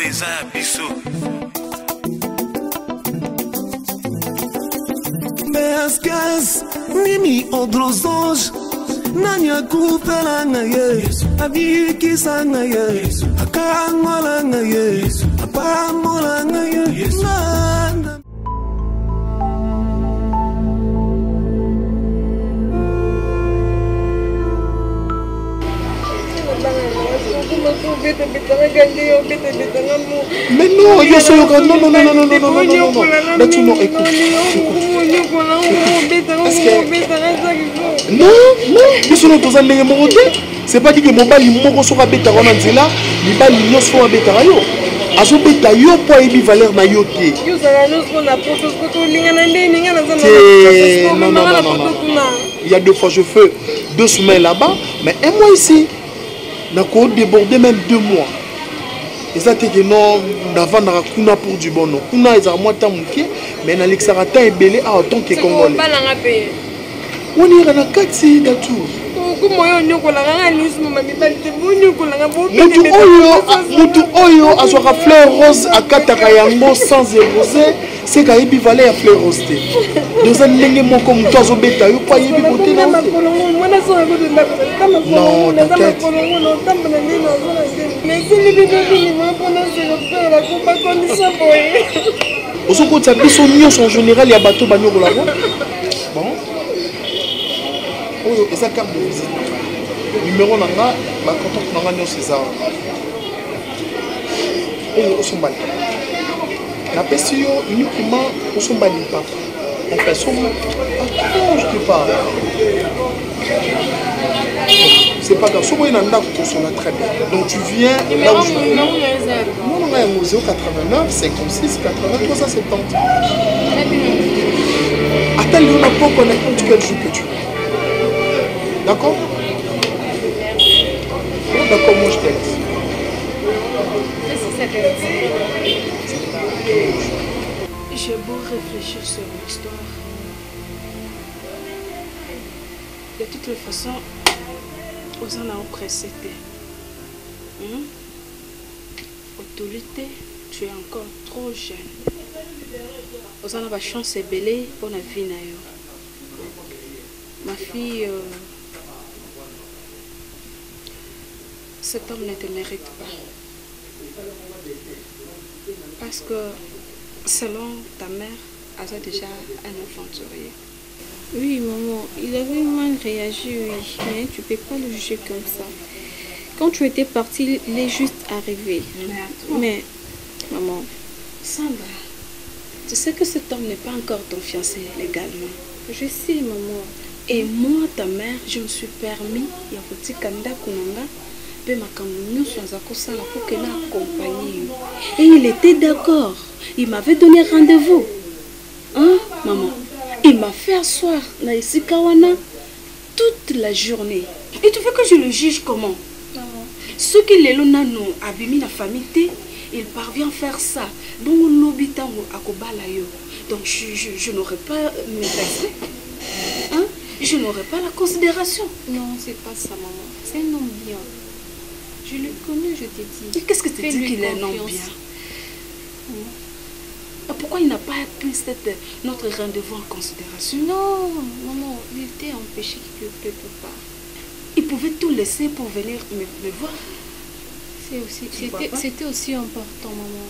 eza ya biso. Measkas Mimi Odrozonge Nani akupela ngaye Abikisa ngaye Akangola ngaye Apamola ngaye Mais non, yo soy non, non, non, non, non, non, non, non, non, là tu non, écoute. Non, non, ils sont tous en train c'est pas dit que mon bali moko sera bêta en anzela, ni bali yo sera bêta yo. Azo bêta yo po ebi valeur na yo te. Yo ça nous qu'on a pour que tout linga na ndé na non, non, non, non. Il y a 2 fois je fais 2 semaines là-bas, mais un mois ici. N'a qu'au déborder même 2 mois. Et ça te dit non, d'avant n'a kuna pour du bon non. Kuna ils ont moins temps mouké, mais n'a l'exarata est belé à autant que congolais. On y a na 4 si d'atour. Mutu oyo azwaka fleur rose akataka yango sans rosé, c'est ka yebi valeur fleur rose te. Deux ndenge moko mutu azobeta yo pa yebi beauté na. Non, t'inquiète. Osoko tsabi son nyos en général ya bateau banyo la voix. Bon. Oh, et ça carte de visite. Numéro nanga, ma contact nanga nyos César. Oh, osombali. La pestio uniquement osombali pas. En personne. Attends, je te parle. C'est pas grave. Si vous êtes très bien. Donc tu viens là où je suis. Non, non, non, 089 56 80 370. Attends, on n'a pas connecté quel jour que tu veux. D'accord? D'accord, moi je te laisse. J'ai beau réfléchir sur l'histoire. De toutes les façons, aux en a pressé. Autorité, tu es encore trop jeune. Aux en a chance et belle pour la vie. Ma fille, cet homme ne te mérite pas. Parce que selon ta mère, elle a déjà un aventurier. Oui, maman, il avait mal réagi, oui. Mais tu ne peux pas le juger comme ça. Quand tu étais partie, il est juste arrivé. Mais, maman... Sandra, tu sais que cet homme n'est pas encore ton fiancé légalement. Je sais, maman. Et moi, ta mère, je me suis permis, il y a un petit candidat Kunanga, pour qu'elle accompagne. Et il était d'accord. Il m'avait donné rendez-vous. Hein, maman? Il m'a fait asseoir na Isikawana toute la journée. Et tu veux que je le juge comment? Ce qui les lonano abîmi la famille, il parvient à faire ça. Donc l'obitango akobalayo. Donc je n'aurais pas mes respects. Hein? Je n'aurais pas la considération. Non, c'est pas ça, maman. C'est un homme bien. Je le connais, je t'ai dit. Et qu'est-ce que tu dis qu'il est un homme bien? Pourquoi il n'a pas pris notre rendez-vous en considération? Non, maman, il était empêché qu'il ne peut pas. Il pouvait tout laisser pour venir me voir. C'était aussi important, maman.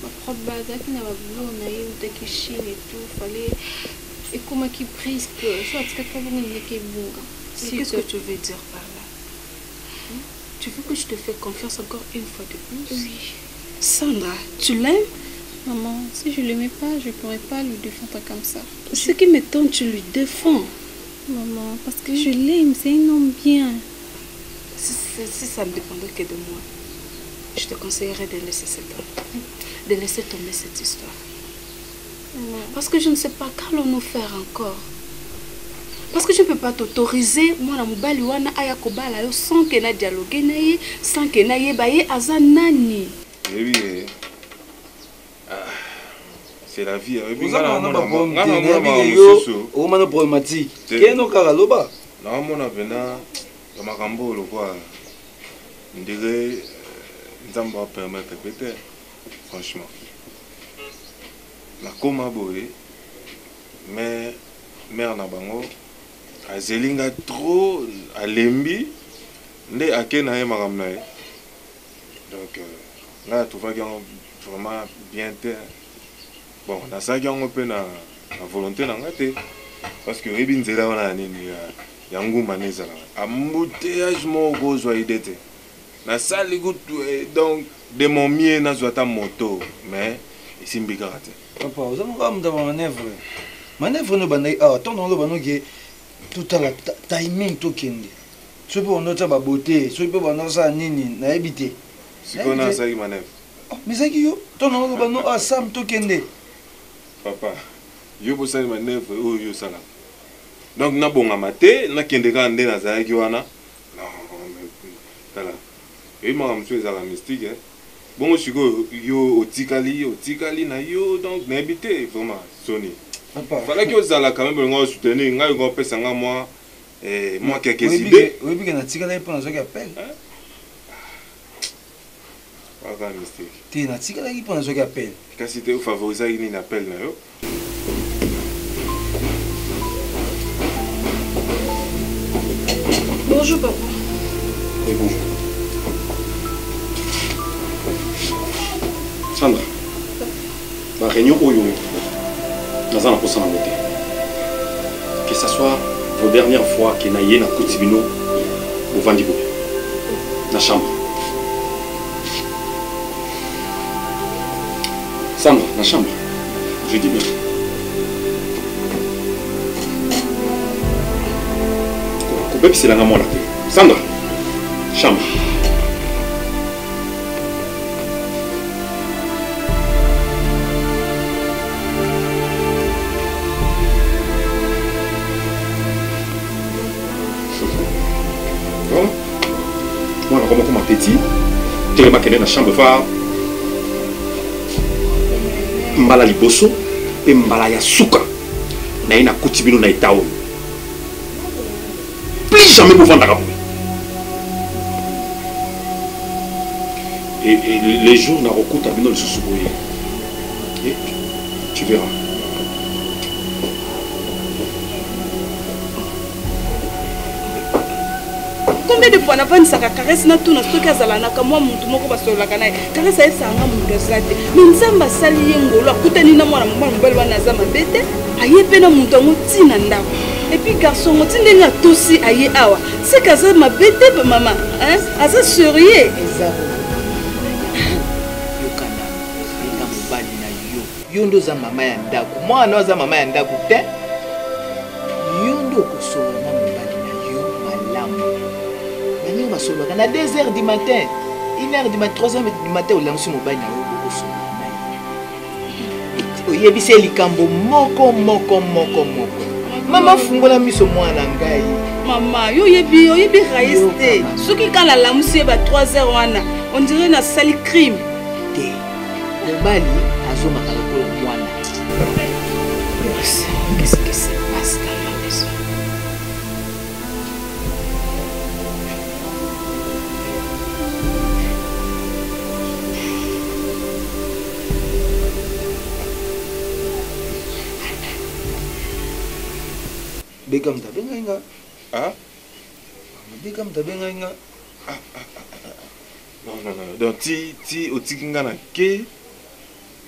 Ma propre base, qui n'a pas voulu, on a eu une Chine et tout, fallait. Et comment qu'il prise que soit ce que Qu'est-ce que tu veux dire par là? Tu veux que je te fasse confiance encore une fois de plus? Oui. Sandra, tu l'aimes? Maman, si je ne l'aimais pas, je ne pourrais pas lui défendre comme ça. Ce qui m'étonne, tu lui défends. Maman, parce que je l'aime, c'est un homme bien. Si ça ne dépendait que de moi, je te conseillerais de laisser cet homme, de laisser tomber cette histoire. Maman. Parce que je ne sais pas qu'allons-nous faire encore. Parce que je ne peux pas t'autoriser, moi, sans que na dialogue, sans que na yebaye azanani. Oui. C'est la vie. Vous avez un problématique. Quel est notre cas là-bas? Non, mon avenant, je m'en quoi. Je dirais, nzambe va permettre peut-être franchement nakoma boye mais mère na bango azelinga trop alembi nde ake na ye makambo na ye donc là tuvaki yango vraiment bien te bon nasalaki yango mpe na volonté na nga te parce que oyebi nzela wana ya nini ya ngumba nde ezalaka embouteillage moko kozwa ide te nasali kutu donc de mon mieux nazwa ata moto mais esimbi kaka te papa oza moka mutu ba manevre no bandaki awa ntongo oloba noki totala timing tokende soki mpe bando otya babote soki mpe bando osala nini nayebi te sikoyo nasalaki manevre mais ezalaki yo ntongo oloba no awa sam tokende papa yo bosali manevre oyo yo osalaka donc nabongama te nakende kaka nde nazalaki wana tala eyi makambo mosusu ezalaka mystique bongo sikoyo yo otikali na yo donc nayebi te vraiment soni falaki ozala quand même belinga osoutenir ngai ngo opesa nga moi quelques idées oyebi ke natikala ye mpo nazwaki appel kaka mystique te natikalaki mpo nazwaki appel kasi te ofavorisaki nini appel na yo Bonjour papa. Oui, bonjour. Sandra, la réunion où vous êtes, que ce soit vos dernières fois que vous avez na Koutibino, vous vendez dans la chambre. Sandra, dans la chambre, je dis bien. C'est la maman là. Sandra, chambre. Bon. Moi, comme un petit, tu es dans la chambre. Mbala liboso, et mbala ya suka. Na ina Koutibino na itao. Plus jamais vous vendre à vous. Et les jours n'a recours à le sous-souboyer. Et tu verras. Combien de fois n'a ça caresse na tout na stock azala na kamwa muntu moko basola kana caresse esa nga muntu zate minzamba sali yengolo akutani na mwana mwana mbali wana zama bete ayepe na muntu ngotina ndako. Et puis garçon, on tient des aussi aïe awa. C'est que ça m'a bêté maman, hein? À ça sérieux. Yondo za mama ya ndako. Mwana za mama ya ndako te. Yondo ko solo na mbali na yo malamu. Nani ba solo kana 2h du matin. 1h du matin, 3h du matin o lamsu mobali na yo ko solo na yo. Oyebise likambo moko. Maman fungola miso mwana ngai. Maman, yo yebi raiste. Soki kala la musie ba 3h wana, on dirait na sali crime. Te. Mobali azoma kala ko mwana. Qu'est-ce que se passe dans la maison? Bekam tabenga inga. Ah? Bekam tabenga inga. Non. Donc ti otikinga na ke.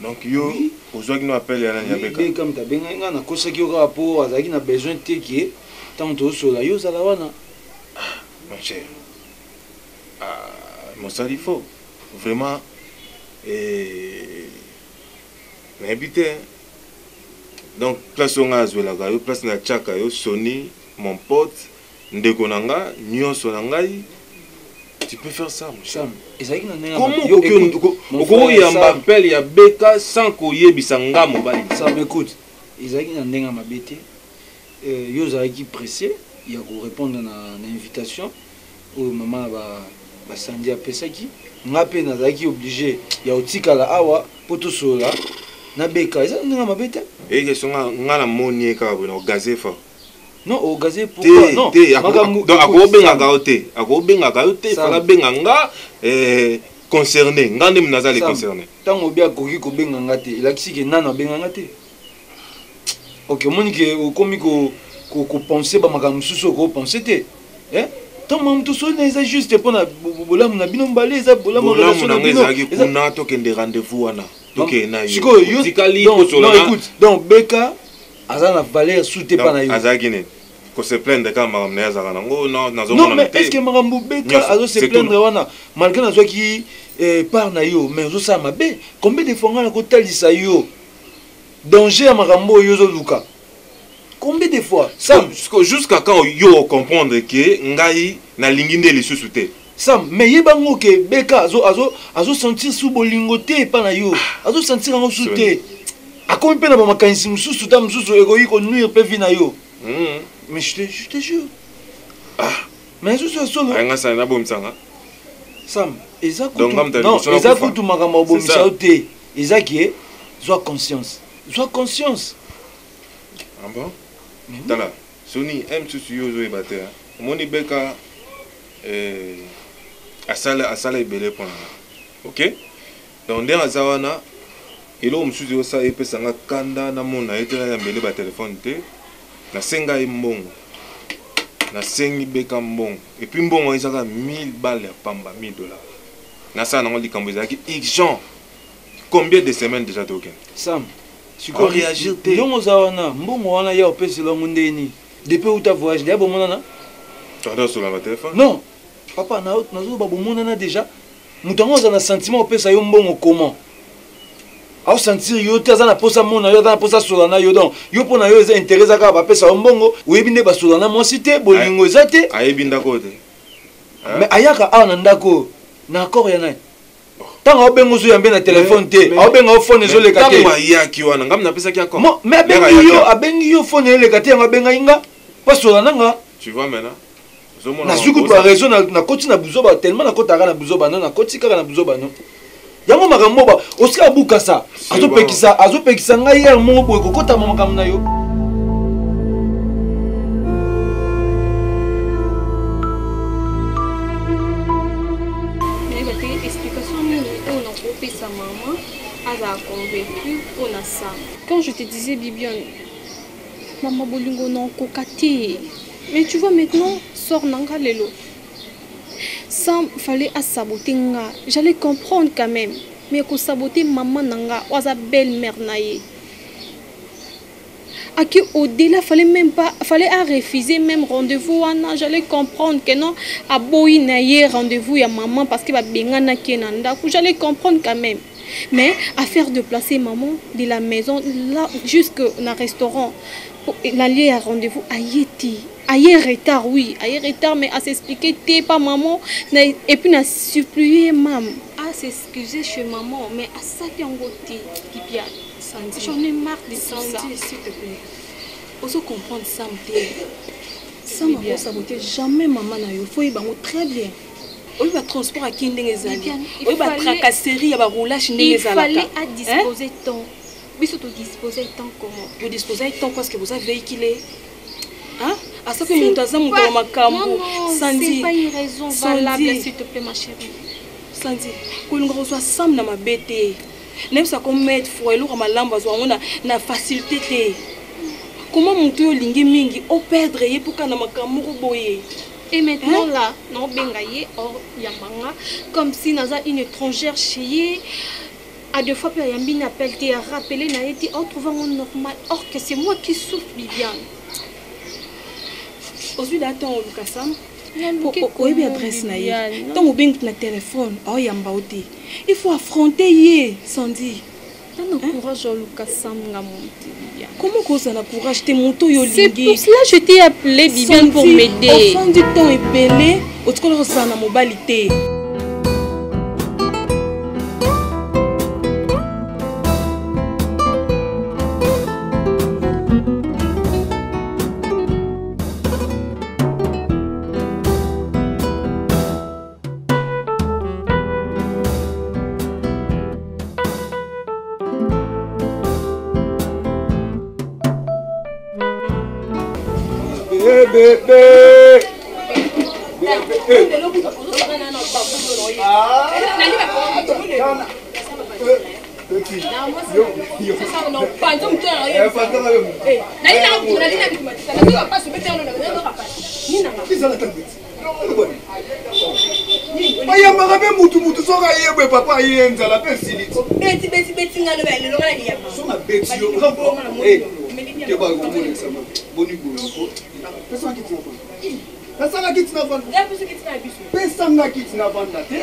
Donc yo ozwaki no appel ya na beka. Bekam tabenga inga na kosaki yo rapport azaki na besoin teki tant to sola yo zala wana. Mon cher. Mon sali faut vraiment n'habiter. Donc place on a joué la gaio, place na chaka yo Sony, mon pote, ndeko nanga, nyonso nangai. Tu peux faire ça, mon cher. Comment il y a un appel, il y a beka sans koye bisanga mobile. Ça m'écoute. Isaki na ndenga mabete. Yo zaki pressé, il y a ko répondre na invitation ou maman ba sandi a pesaki. Ngape na zaki obligé, ya otikala awa poto sola. Na beka, ça ndenga mabete. Et que songa ngala monier ka bo na gazé fa. Non, au gazé pourquoi non? Donc akobenga kaote, fala benga nga concerné ngande mnazali concerné tango bia koki ko benga ngate ilakisi ke nana benga ngate OK moni ke okomi ko penser ba makambo susu ko penser te tant mam tout so na juste pona bolamu na bino mbale eza bolamu na bino kuna to kende rendez-vous wana to ke na yo tikali ko solo non écoute donc beka azana valeur sous-te pa na yo azaki ne ko se plaindre ka makambo na azaka nango non mais est-ce que makambo beka azo se plaindre wana malgré na zo ki par na yo mais zo sa mabe combien de fois ngana ko talisa yo danger à makambo yo zo luka combien de fois Sam jusqu'à quand yo comprendre que ngai na linginde les sous-te Sam mais yebango ke beka azo sentir sous bolingo te pa na yo azo sentir ngo sous te akomi pe na ba makanisi mususu ta mususu egoyi ko nuire pe vina yo mais je te jure mais je suis solo nga sa na bomsanga Sam ezako non ezako tu makambo bomisa te ezaki sois conscience ah bon tala soni m susu yo zo ebate moni beka asala ebele pona OK donc ndenge aza wana eloko mosusu osa epesanga kanda na mona etela ya mbele ba telefone te nasenga ye mbongo nasengi beka mbongo epuis mbongo ezaka 1000 balles ya pamba $1000 nasala nango likambo ezalaki urgent combien de semaines déjà tokende Sam siko réagir te ndongo za wana mbongo wana ya opesela ngundeni depuis uta voyage ya bomonana tanda sur la téléphone non papa nazo ba bomonana déjà mutango za na sentiment opesa yo mbongo comment au sentir yo te za na posa mona yo na posa solana yo donc yo pona yo za intérêt za ka ba pesa yo mbongo oyebi nde ba solana mo cité bolingo za te ayebi ndako te mais ayaka na ndako na accord ya nai tanga obengo zo yambe na téléphone te obenga phone zo leka te tanga yaki wana ngam na pesa ki accord mais abengi yo phone leka te ngabenga inga pa solana nga tu vois maintenant na suku pa raison na koti na buzoba tellement na kotaka na buzoba non na koti kaka na buzoba non yango makambo ba osika bukasa azopekisa ngai ya mongo boye kokota makambo na yo mais ba explication nini on a coupé sa maman a convaincu on a ça quand je te disais Bibiane maman bolingo non kokati mais tu vois maintenant sort nanga lelo sans fallait à saboter nga j'allais comprendre quand même mais que saboter maman nanga oza belle-mère naie à qui au-delà fallait à refuser même rendez-vous wana j'allais comprendre que non à boy naie rendez-vous ya maman parce que ba bengana kenanda j'allais comprendre quand même mais à faire déplacer maman de la maison là jusqu'au restaurant pour l'allier à rendez-vous à Yeti. Aïe retard, oui, aïe retard, mais à s'expliquer, t'es pas maman, et puis à supplier maman, à s'excuser chez maman, mais à ça qui en côté, j'en ai marre de ça. S'il te plaît, faut comprendre ça, ça m'a saboté jamais maman na yo, faut y bango très bien. On va transport à qui ndengezali, on va tracasserie, on va roulage ndengezali. Il fallait à disposer temps, mais surtout disposer temps comment? Vous disposez temps parce que vous avez véhiculé. Hein? À ça que nous avons ma cambo. C'est pas une raison valable, s'il te plaît, ma chérie. Sandy, quand nous reçoit Sam dans ma bête, même ça comme mettre foi, l'eau ma lampe, on a facilité. Comment mon tour lingi mingi, au perdre pour qu'on a ma cambo boye. Et maintenant là, non bengaye or yamanga, comme si naza une étrangère chez à deux fois puis Yambi n'appelle à rappeler n'a été en trouvant normal. Or que c'est moi qui souffre, Viviane. Aujourd'hui là ton Lucasam pour bien adresse na ye tant ou bien na téléphone oh yamba oti il faut affronter ye Sandy t'as le courage Lucasam ngamonti comment cause na courage te monto yo lingi c'est pour cela je t'ai appelé Viviane pour m'aider au fond du temps epelé otikola ça na mobilité. Bébé. ayambaka mpe mutu soka yebwe papa ayenzala mpe siliti songa beti yo pesanga kiti na vanda pesanga kiti na vanda te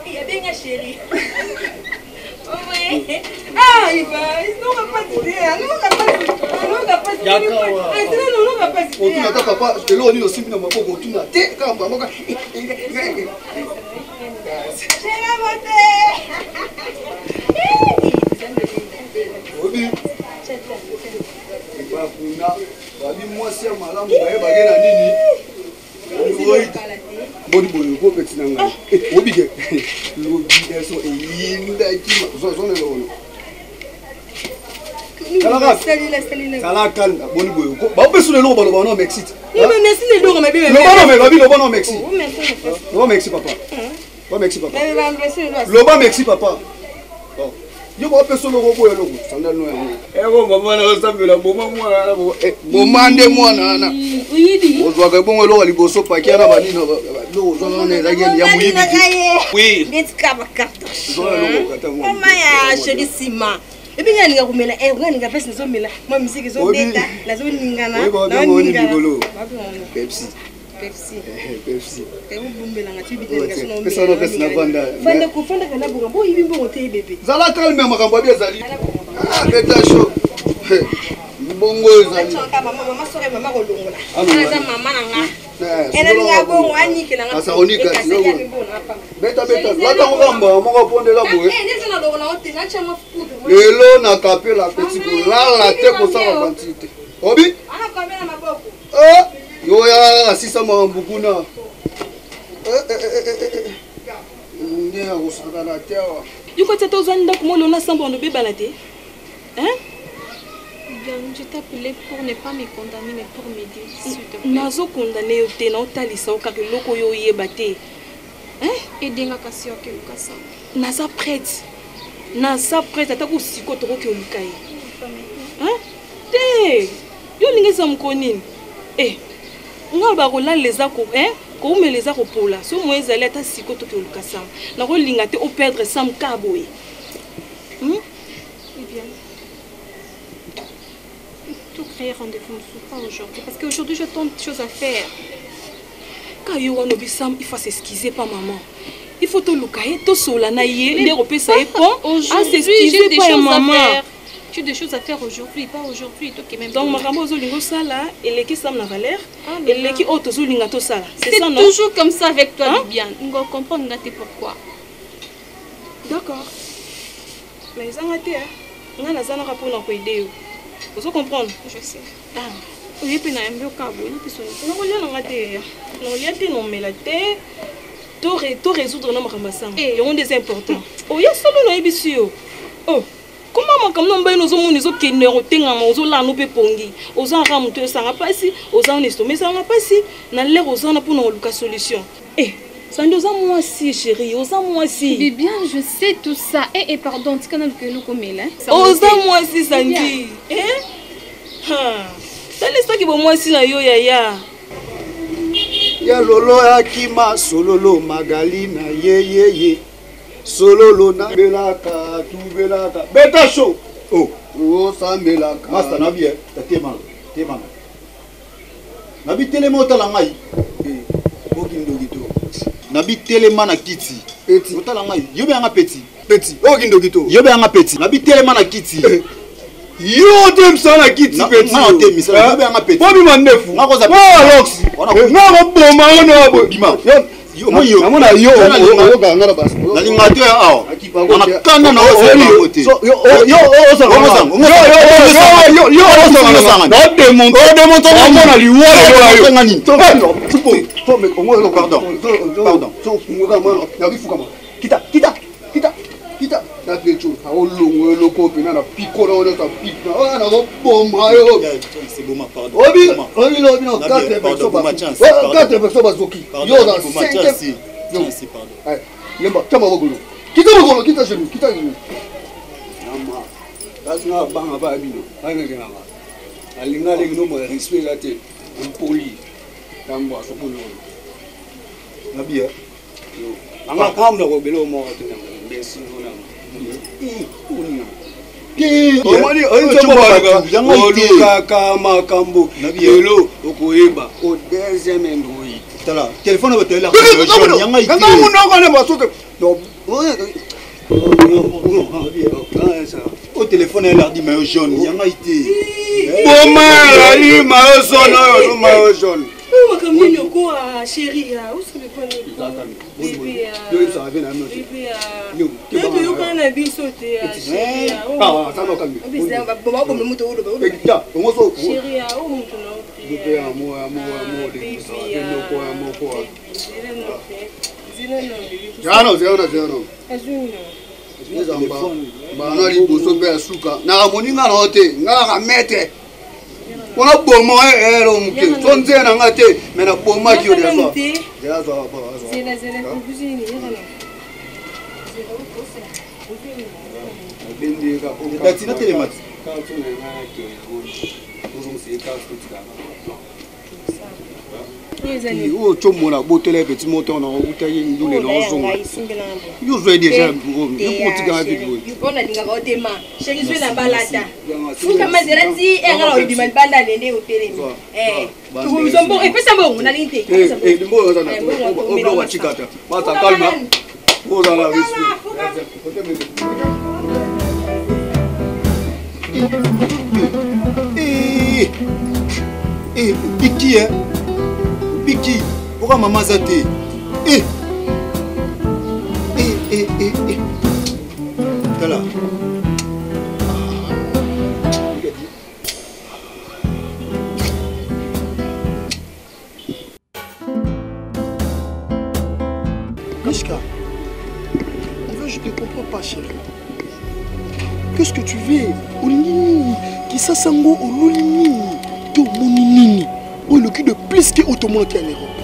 Bien chérie. Ah, il n'aura pas d'idée. Papa, je l'ai dit aussi, mais je boni boyo ko petit nanga obige l'obige so yinda ki so so le kala kalma boni boyo ko ba pe sule lo ba no Mexique mais merci les lourds mais bien lo ba no Mexique lo Mexique papa lo Mexique papa lo ba Mexique papa yo ba pe sule lo boyo lo sandal no ego mama na sambela boma mwana na boma nde mwana na uyidi ozwaka bongo lo liboso pakia na banino lo ozwaka na zaki ya muyibi oui ngetikaba cartouche mama ya chérisima ebinga ninga kumela ninga pesa nzomela ma musique zo beta lazo ningana na ngolo Pepsi Te ubumbela ngati bitele kasono pesa no pesa na vanda fanda kana buka bo yibimbo ngote bebe zala kalme makambo abia zali beta show bongo ezali mama sore mama kolongola aza mama nanga ena ninga bongo anyikela ngati asa onika beta lata ngamba moko pondela boye neza na lokona ote na chama fukuto lelo na kapela petit lala te ko sala quantité obi ana kamera maboko yo ya asisa mambukuna ndia usaka na tewa yuko tata uzanda kumolo na sambo ndo beba na te hein Je t'appelais pour ne pas me condamner mais pour m'aider s'il te plaît. Nazo condamner yo te na otalisa okaka loko yo yeba te hein edenga kasi oke lukasa naza prête ata ko siko to ko lukai hein te yo lingesa mkonini nga ba ko la leza ko ko me leza ko pola so mo ezali ata siko to ko lukasa na ko linga te o perdre sam kaboy Eh bien, tout créer rendez-vous ne soit pas aujourd'hui parce qu'aujourd'hui j'ai tant de choses à faire. Quand yo wana bisam il faut s'excuser pas maman. Il faut te lukaye to sola na ye les repé ça est bon. J'ai des choses à faire. J'ai des choses à faire aujourd'hui, pas aujourd'hui toi qui même. Donc makambo zo lingo sala eleki sam na valeur eleki auto zo linga to sala. C'est ça non? Toujours comme ça avec toi Bibiane. On comprend ngate pourquoi. D'accord. Mais ça ngate nga nazana ka pona ko aider yo. Vous comprenez? Je sais. Oui, puis na mbio kabo, ni pisoni. Na ko lia na ngate. Na lia te no melate. To résoudre na makamba sang. Et on des important. Oh ya solo no ebisi yo. Oh. Comment makamba no mbaye no zo moni zo kenero tenga ma zo la no pe pongi. Oza ra muto sanga pasi, oza honesto mais sanga pasi na le oza na pona luka solution. Sando za moi si chérie, oza moi si. Bibiane, je sais tout ça. Et pardon, tu connais que nous comme elle hein. Oza moi si Sandy. Tali ça qui bon moi si na yo ya. Ya lolo ya kima sololo magalina ye. Sololo na belaka tu belaka. Beta show. Oh sambelaka. Master na bien, tema. Na bi telema otala ngai. Okindogito. Na bi telema na kiti. Petit. Otala ngai. Yobe anga petit. Okindogito. Yobe anga petit. Na bi telema na kiti. Yo tem sana kiti petit. Na otemi sana. Yobe anga petit. Bobi mandefu. Ngako za. Lox. Na ko boma ona bo. Bima. Yo namona yo ganga basi. Na lingato ya awo. Na kanda na ote. Yemba, tiens ma bogolo. Quitte le golo, quitte genou, quitte genou. Nama. Tasna banga ba bino. Anga nganga. Alinga lingo mo respect la te. Impoli. Tambo so bolo. Nabia. Anga kam na go belo mo te na. Besi ona. Una. Omani oyinchomobaga olukaka makambo lelo okoyeba o deuxième endroit tala téléphone ba tele yanga ite nga munoko ne basote o téléphone elle dit maillot jaune yanga ite boma la li maillot jaune no maillot jaune Makamini quoi chérie où se le connaît bébé ça va venir bébé yo kana bisote chérie ah ça va comme bizanga boma ko muto wo do ekita ngoso chérie o muto no bébé amour de ça no ko zero azuna bana li boso be suka na moninga no te nga mete on a bon on a ngate mais na boma ki o de so ya so ba zela kuzini bindi ka ko ka tina telemat ka tuna ngake o se ka tuka o chomona botele petit moteur na uta yindu le lonzonga yo zo déjà yo potika avec vous yo bona linga ko tema chéri zo na balata fuka mazera ti engala o dima banda nende hotel tu zombo e pesa mbongo na linte limbo za na o wa chikata bata calma o za la Biki Biki, pourquoi maman zate? Voilà. Mishka, je ne comprends pas, chérie. Qu'est-ce que tu veux? Olini, qui s'assango ou l'olini, to moninini. Oh, le cul de plus que automobile qui est en Europe.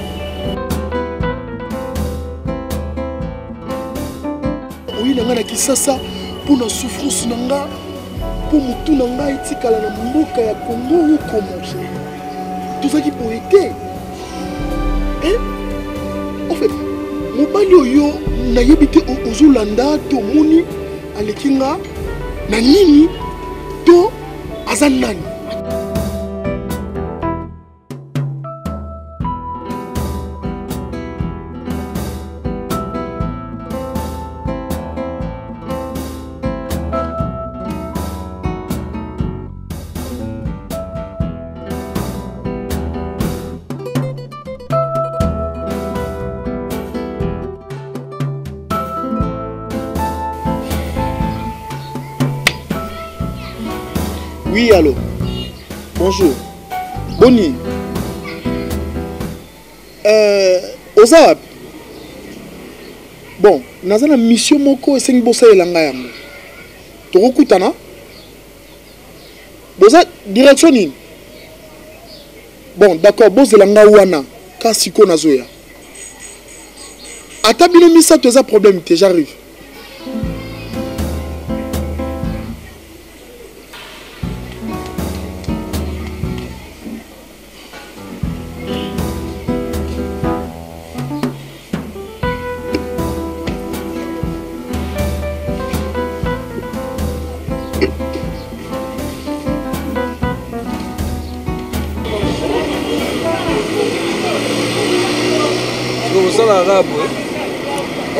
Oui, nanga na kisasa pour la souffrance nanga pour mutu nanga itikala na mboka ya Congo ou comment tout ça qui pour été. Hein? En fait, mobali oyo na yebite ozolanda to moni alekinga na nini to azanani. Oui, allô. Bonjour. Boni. Oza. Bon, naza na mission moko esengi bosa elanga yango. Tokokutana. Boza direction nini? Bon, d'accord, bosa elanga wana kasi ko nazoya. Ata bino misa toza problème te, j'arrive.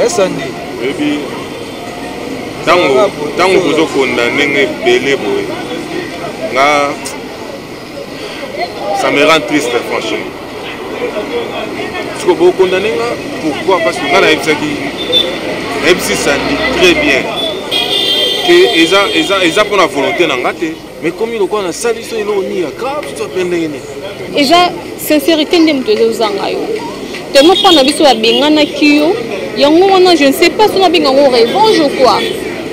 Esandi. Baby. Tango vous condamnez belé boy. Nga ça me rend triste franchement. Parce que vous condamnez pourquoi? Parce que là MC Sandi très bien. Que eza pour la volonté n'angate. Mais comme il a un saliso il a grave tout pendé. Eza sincérité ndemtozo zangayo. Tellement pas na biso ya bengana kiyo. Yango wana je ne sais pas si on a bien en revanche ou quoi.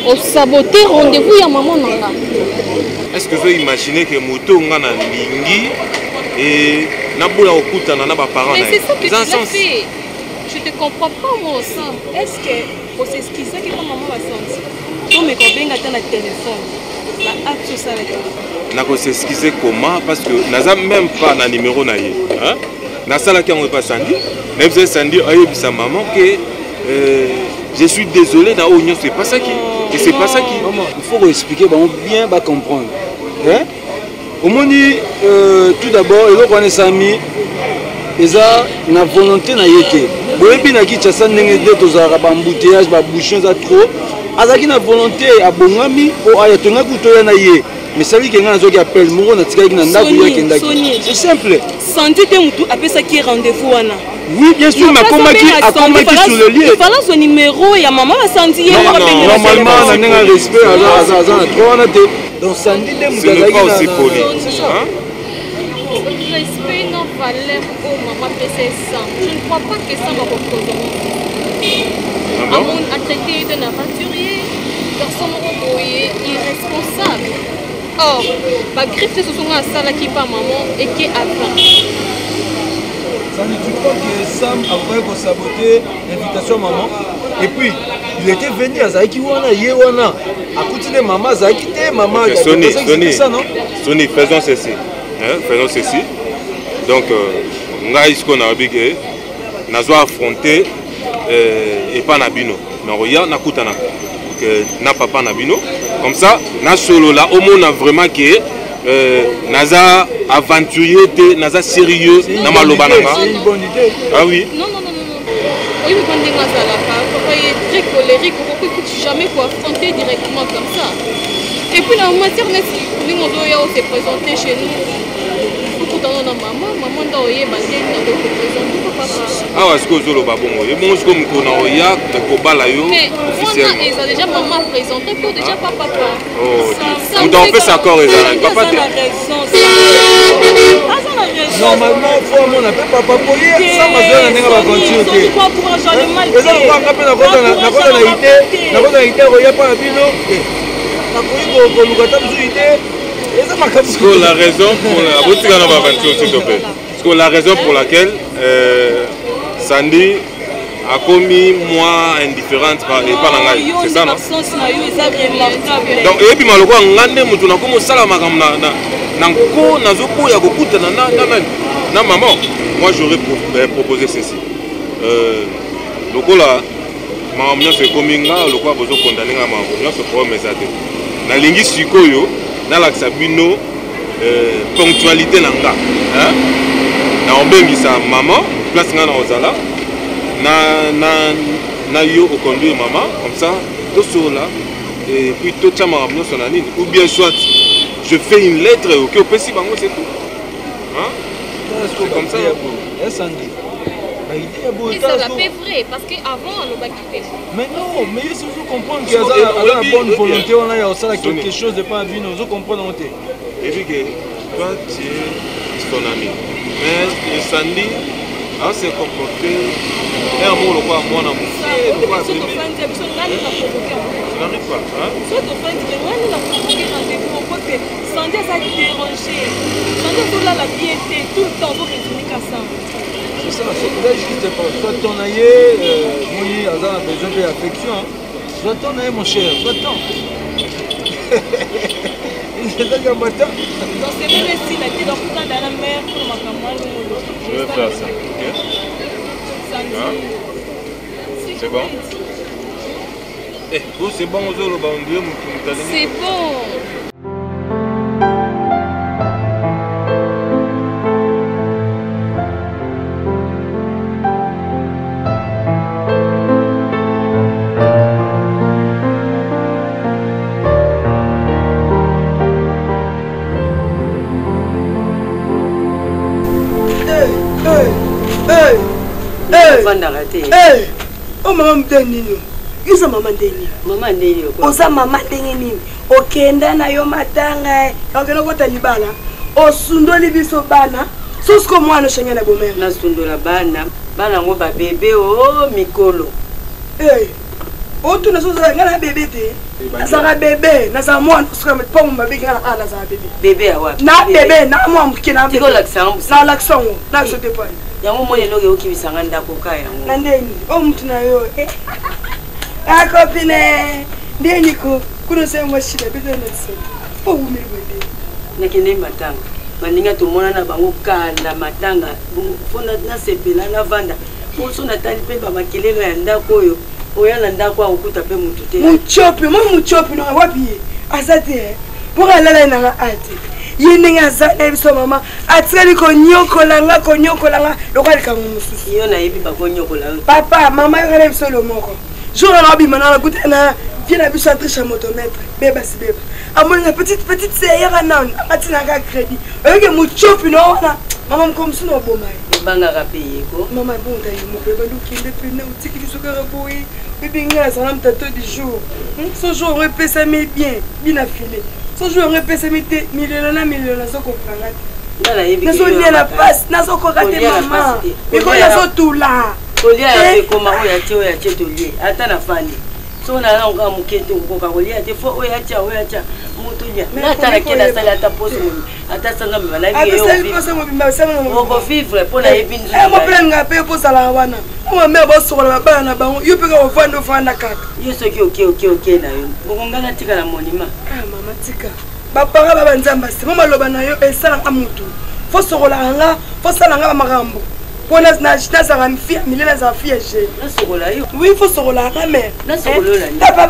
Au saboter rendez-vous ya maman nanga. Est-ce que vous imaginez que moto ngana lingi et na bola okuta na ba parents? Mais c'est ça que tu as fait. Je te comprends pas moi aussi. Est-ce que pour s'excuser que maman va sentir? Comme quand on a un téléphone, la acte ça avec toi. N'a pas s'excuser comment parce que n'a même pas un numéro naïe. Hein? N'a ça là qui on pas Sandy. N'a pas Sandy aïe sa maman que je suis désolé dans Oignon c'est pas ça qui et c'est pas ça qui. Maman, il faut expliquer bien va comprendre. Hein? Au moins tout d'abord et là on est amis. Eza na volonté na yeke. Boyebi na Kinshasa ndenge de tozala ba embouteillage ba bouchons za trop. Azaki na volonté abongami o aya tonga kutoya na ye. Mais ça veut dire que nga nazoki appel moko na tikaki na ndako ya kendaki. C'est simple. Santé te mutu apesa ki rendez-vous wana. Oui, bien sûr, mais akomaki sur le lieu. Il fallait son numéro ya maman va sentir. Normalement na ndenge respect aza na trop wana te. Donc Sandy te mutu azaki na aussi poli. C'est ça. Respect non valeur au maman PC 100. Je ne crois pas que ça va reposer. Amon a traité d'un aventurier, personne envoyé irresponsable. Or, ma griffe ce sont à ça qui pas maman et qui a faim. Ça ne dit pas que Sam a voulu saboter l'invitation maman. Et puis, il était venu à Zaiki Wana, Yewana. À côté de maman, Zaiki te maman. Sony, faisons ceci. Faisons ceci. Donc, nous avons dit nous affronter et pas Nabino. Mais regarde, nous n'a pas Nabino. Comme ça, nous solo là, au moins vraiment que nous avons aventurier, nous avons sérieux, nous avons l'obananga. C'est une bonne idée. Ah oui. Non. Oui, papa est très colérique, on ne peut jamais affronter directement comme ça. Et puis, en matière de nous devons se présenter chez nous. Maman doit y ah, est-ce que vous avez mais déjà maman présenté pour déjà papa. Oh, on fait ça encore, papa. Normalement, il faut mon appel papa pour y aller. Ça m'a donné un continuer. Et ça, on va rappeler la bonne idée, il n'y a pas de bino. Parce que la raison pour la raison pour laquelle Sandy a commis moi indifférente par les palangaï, c'est ça non? Donc et puis malgré ngande mutu na komo sala makam na ko na zoko ya kokuta na maman. Moi j'aurais proposé ceci. Lokola maman se kominga lokwa bozo condamner nga maman se promesse ate. Na lingi sikoyo na la sabino ponctualité nanga hein na ombengisa maman place nga na ozala na yo au conduire maman comme ça tout sur là et puis tout ça m'a ramené son anine ou bien soit je fais une lettre OK au petit bango c'est tout hein c'est comme ça et ça l'a fait vrai parce qu'avant on l'a quitté. Mais non, mais il faut comprendre qu'il y a la bonne volonté, on a quelque chose de pas vu, nous comprendre. Et puis que toi tu es son ami. Mais Sandy a s'est comporté un mot le quoi moi na mousser, le quoi c'est n'arrive pas hein. Soit au fin de moi nous avons provoqué rendez-vous au côté Sandy ça qui déranger. Sandy tout là la piété tout le temps pour résumer qu'à ça. C'est ça, c'est juste pour soit ton aïe, Mouni a besoin d'affection. Soit ton aïe mon cher, soit ton. Donc c'est même si la tête dans la mer pour ma camarade. Je vais faire ça, ok? C'est bon? Eh, c'est bon aux autres, c'est bon. Oh maman mtenini isa mama ndeni oza mama ndenge nini okenda na yo matanga okenda kota libala osundoli biso bana sosko mwana shenge na bomema na sundola bana ngo ba bebe o mikolo otu na soza ngana bébé te azara bébé na za mwana soka met pas mba bébé ngana ala za bébé bébé awa na bébé na mwa mkina tiko l'accent na l'accent na so te pas yango moye loge okibisanga ndako ka yango na ndeni o mtu na yo a copine ndeni ko kuno se mo shida bébé na so o umebede nakende matanga maninga tomona na bango kala matanga fona na sepela na vanda poso na tali pe ba makelelo ya ndako oyo oya na ndako akuta pe mutu te muchopi mo muchopi no wapi azate pour alala na ate yinenga azana biso mama atseli ko nyokolanga lokali kango mususu yo na yebi ba ko nyokolanga papa mama yo na biso lo moko jour na bi mana kuta na viens à biso triche motomètre beba si beba amoni na petite seyera na atina ka crédit oyoke muchopi no wana mama mkomsu no bomai banga rapeye ko mama bonda yo mope bandukinde pena utikili sokara boy bébé nga ça nam tato du jour ce jour on peut s'aimer bien affilé ce jour on peut s'aimer million na soko prangate ngala yebi na so bien la passe na soko raté maman mais ko ya so tout là kolia ya koma oya tie tolie ata na fani so na nga mukete ngoka kolia te fo oya tia mutulia na tala kela sala ata poso ata sanga me bana bi yo vi poso mo bimba sanga mo ko vivre pona yebi ndu mo plan nga pe po sala wana mo me bo so la bana na bango yo pe ka fanda kaka yo soki okay na yo ngongana tika na monima mama tika ba para ba nzamba se mo maloba na yo esala ka mutu fo so la nga fo sala nga ba makambo pona na za mfia milena za fia je na sokola yo oui faut sokola ka mère na sokola la ta ba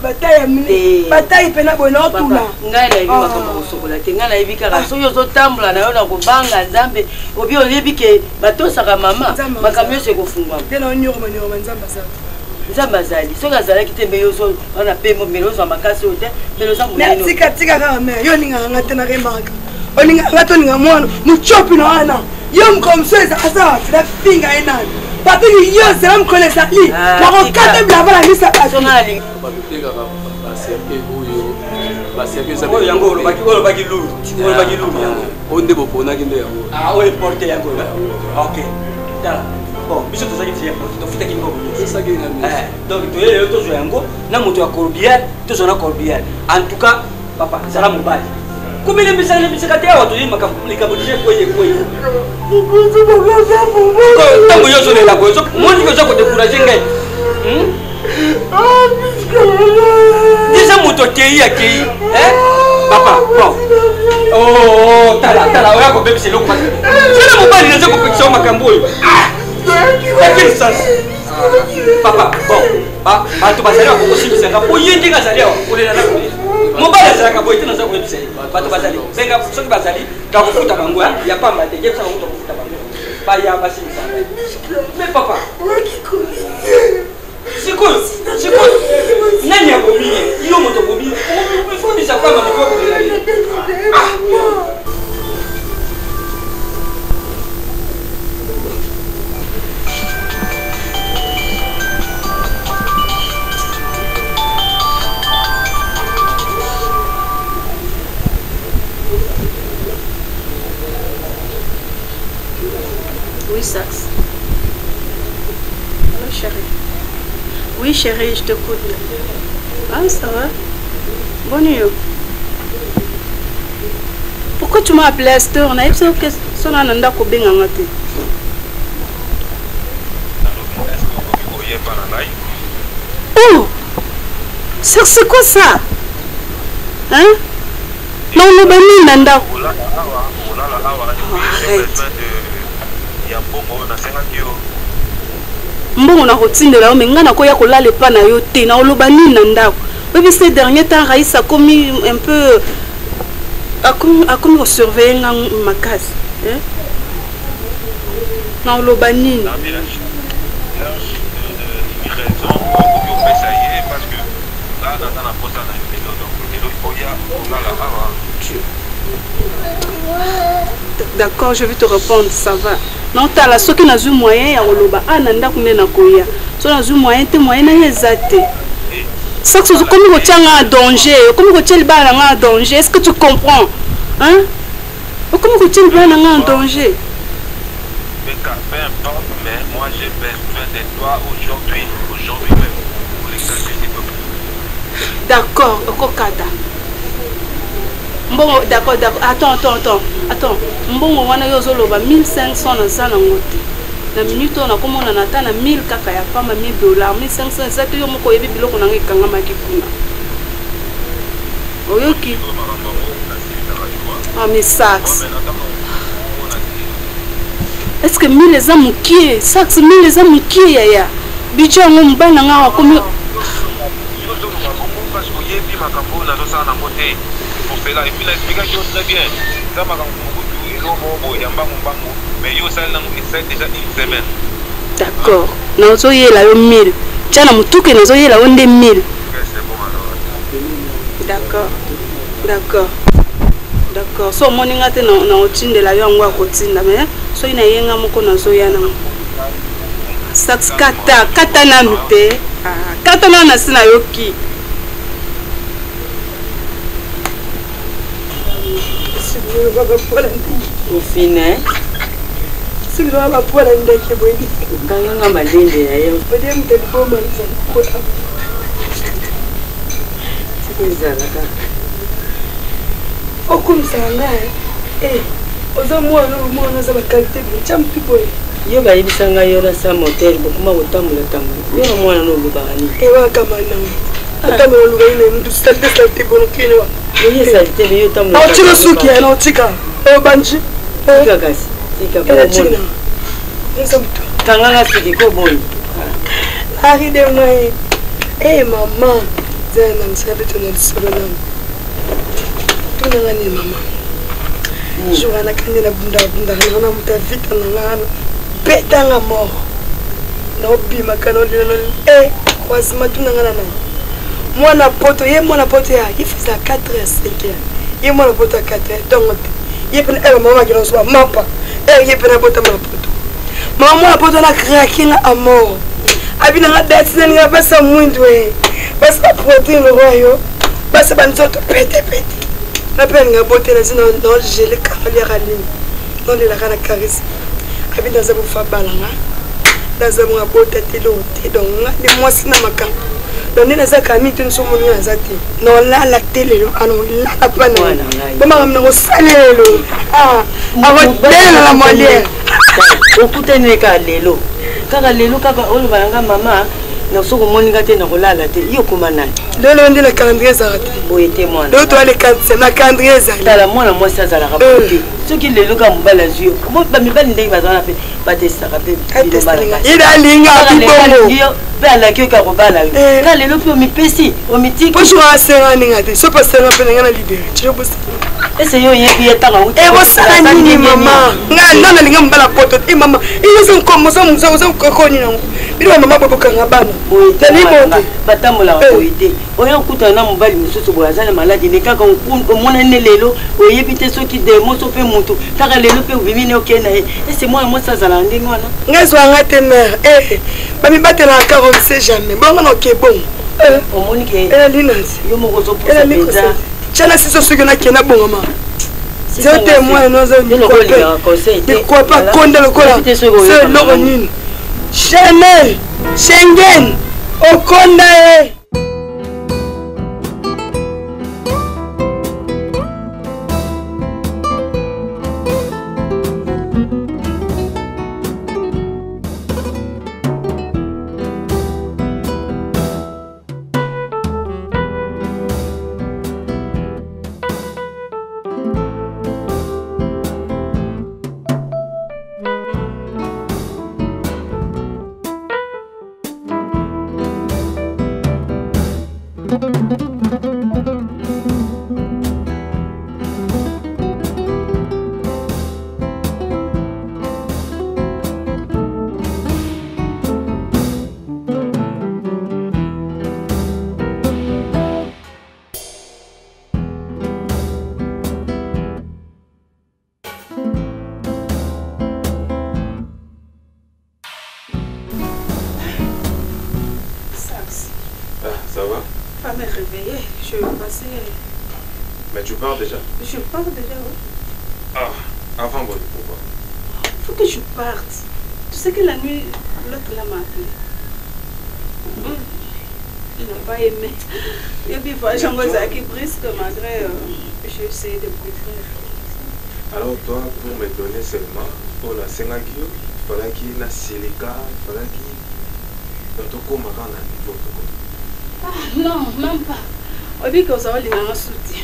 bataille mine bataille pena bona tula ngai na ibi makamba sokola te ngai na ibi kaka so yo zo tambula na yo na kobanga nzambe obi oyebi ke batosaka mama makamyo se kofungwa tena onyoma nzamba sa nzamba azali soki azalaki te mbe yo so wana pembo mbele ozwa makasi oyo te mbele oza monene tika kaka mère yo ningaka nga te na remaka olinga nga to ninga mwana muchopi na wana yo mkomsweza asa la finga enani papi yo c'est me connaître li la rocade blava la misa sonali ba biteka ba serke oyo ba serke sa oyo yango lo baki lulu yango onde bopona kinde yango oyo porte yango OK tala bon biso to saki tiya to futa kingo saki ngami donc to yele to zo yango na moto ya corbière to zo na corbière en tout cas papa sala mobali Comment les messages te awa toli makambo je koye tango yo so lela koyo moni ko ko décourager ngai déjà moto kei papa bon oh tala oya ko bébé c'est lokwa c'est le mobile les ko pekisa makambo yo quel sens papa bon ba to basali ko sibisa ka po yende ka sali awa ko lela na ko mobile ezalaka boye te naza koyebisa ye bato bazali benga soki bazali kakofuta bango ya pamba te yebisa bango tokofuta bango baya basilisa mais papa sikoyo nani akomi ye yo moto komi ofundisa pamba mikokolela ye Oui, Sax. Allô, chérie. Oui, chérie, je t'écoute. Ah, ça va? Bonne nuit. Pourquoi tu m'as appelé à cette heure? Oh! C'est quoi ça? Hein? Non, non, ben, Nanda. Arrête. Mbongo na rotindela yo menga na koya kolala epa na yo te na oloba nini na ndako oyebi ces derniers temps Raïs a commis un peu a commis resurveiller nga makasi na oloba nini D'accord, je vais te répondre, ça va. Non, tu as la soki na zu moyen ya oloba ananda kunde na koya. So na zu moyen te moyen na yezate. Ça que comme ko tianga en danger, comme ko tiel ba en danger. Est-ce que tu comprends? Hein? Comme ko tiel ba en danger. Mais peu importe, mais moi j'ai besoin de toi aujourd'hui même. Pour les D'accord, okokata. Mbongo, d'accord. Attends. Mbongo wana yozo loba 1500 na sana ngote. Na minute on a comme on a atteint 1000 kaka ya fama $1000, 1500 ça yo moko yebi biloko na ngekanga makikuna. Oyoki. Ah mais sax. Est-ce que 1000 les amis qui sax 1000 les amis qui ya bicho ngomba na nga comme parce que yebi makambo na ça na côté pour cela et puis l'explication très bien ça makambo lobo yamba mbango mais yo ça c'est déjà une semaine. D'accord. Nazo yela yo 1000. Tiana mutuke nazo yela onde 1000. D'accord. So moninga te na otindela yo ngwa kotinda mais so ina yenga moko nazo yana. Sax kata na mpe. Kata na sina yoki. Au final, si vous avez un poil à l'endroit, vous avez Kanganga siki boy. Ari de moi. Eh maman, zena msabe tunalisabana. Tunangani mama. Joana kanyela bunda na mutavita na ngana. Beta nga mo. No bima kanolilo kwazima tunangana na. Mwana poto ya ifisa 4h 5h. Ye mwana poto 4h donc yepena mama ki no mapa. Yepena poto mama poto. Mama poto na cracking amour. Abina nga date nga basa mwindwe. Basa protein royo. Basa banzoto pete. Na pena nga bote na zino no gele kali ralini. Non le la kana karis. Abina za bufa balanga. Daza mwa bote telo te donc nga moi sina makam. Donc nous avons mis tout ce monde à zati. Non là la télé, alors là pas non. Comment on a salé le avec la moitié. Okuta neka lelo. Kaka lelo kaka olu balanga mama na soko moninga te na kolala te. Yo komana. Lelo ndi le calendrier zarate. Boyete mwana. Lelo to le calendrier na calendrier zarate. Tala mwana moi ça la rapote. Ce qui lelo ka mbala zio. Mo ba mi ba ndenge bazana pe ba testa ka pe. Ida linga bibongo. Ba la kyo ka robala. Na lelo pe mi pesi, o mi tiki. Po shwa sera ninga te. So pa sera pe nga na libéré. Tu bosse. Ese yo yebi etanga uti. Bo sara nini mama. Nga nana linga mbala poto. Mama, iyo so ko mo so ko ni nango. Biro mama bobo kanga bana. Tani bonde. Batambola boyete. Oyo kuta na mobali mususu boazana maladi ne kaka o mona ne lelo o yebite soki de moso pe mutu. Kaka lelo pe ubimine okena e. Ese moi ça zala ndenge wana. Ngezo anga te mère. Ba mi batela ka on sait jamais. Bon on ok bon. O moni ke. Linanzi. Yo moko so posa peza. Chana siso suki na kena bon mama. C'est témoin nous ne quoi pas contre le collant. C'est l'origine. Chanel, Schengen, Okondae. Mais tu pars déjà? Je pars déjà, oui. Ah, avant, bon, pourquoi? Il faut que je parte. Tu sais que la nuit, l'autre là m'a appelé. Tu n'as pas aimé. Et puis, j'en vois qui brisque malgré. J'ai essayé de préférer. Alors, toi, pour me donner seulement, pour la Sengaki, il fallait qu'il y ait un silica, il fallait qu'il y ait un niveau. Ah, non, même pas. Au début, quand ça va, il y a un soutien.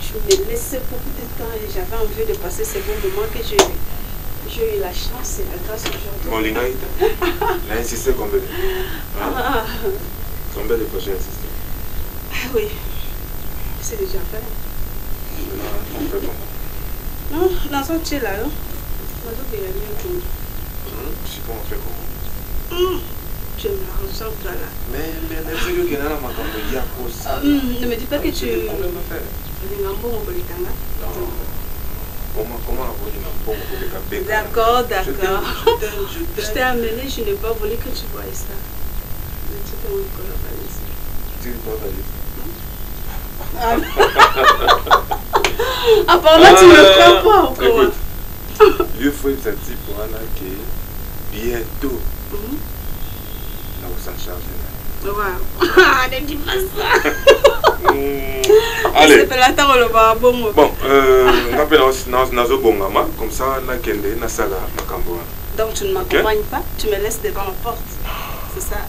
Je me laissais beaucoup de temps et j'avais envie de passer ces bons moments que j'ai eu la chance et la grâce aujourd'hui. Mon Lingaïta, il a insisté combien de fois? Combien de fois j'ai insisté? Ah oui, c'est déjà fait. Maintenant, on fait comment? Non, dans ce tu es là, non? Je sais pas, on fait comment? Tu me ressens là. Mais ne me dis pas que tu... D'accord, d'accord. Je t'ai amené, je n'ai pas voulu que tu voies ça. Apparemment, tu ne me crois pas encore. Il faut être petit pour un qui bientôt. Là où ça charge. Wow. Ne dis pas ça. Allez. Bon, on appelle Nazo Bongama, comme ça, on a Kende, Nasaga, Makamboa. Donc tu ne m'accompagnes pas, tu me laisses devant la porte. C'est ça.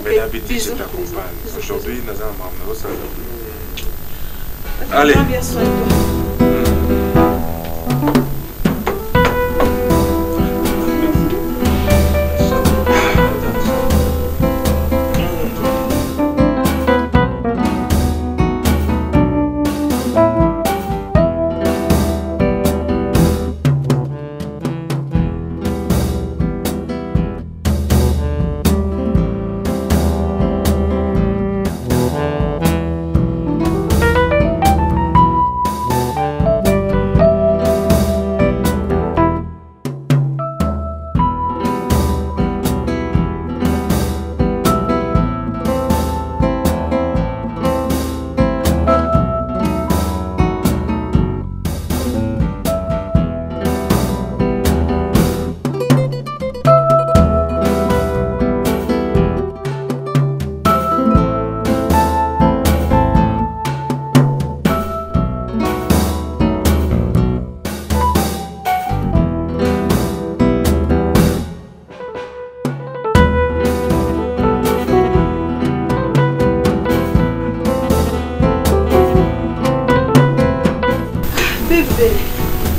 Mais d'habitude, je t'accompagne. Aujourd'hui, Naza Mamma, ça va. Allez. Bien soin de toi.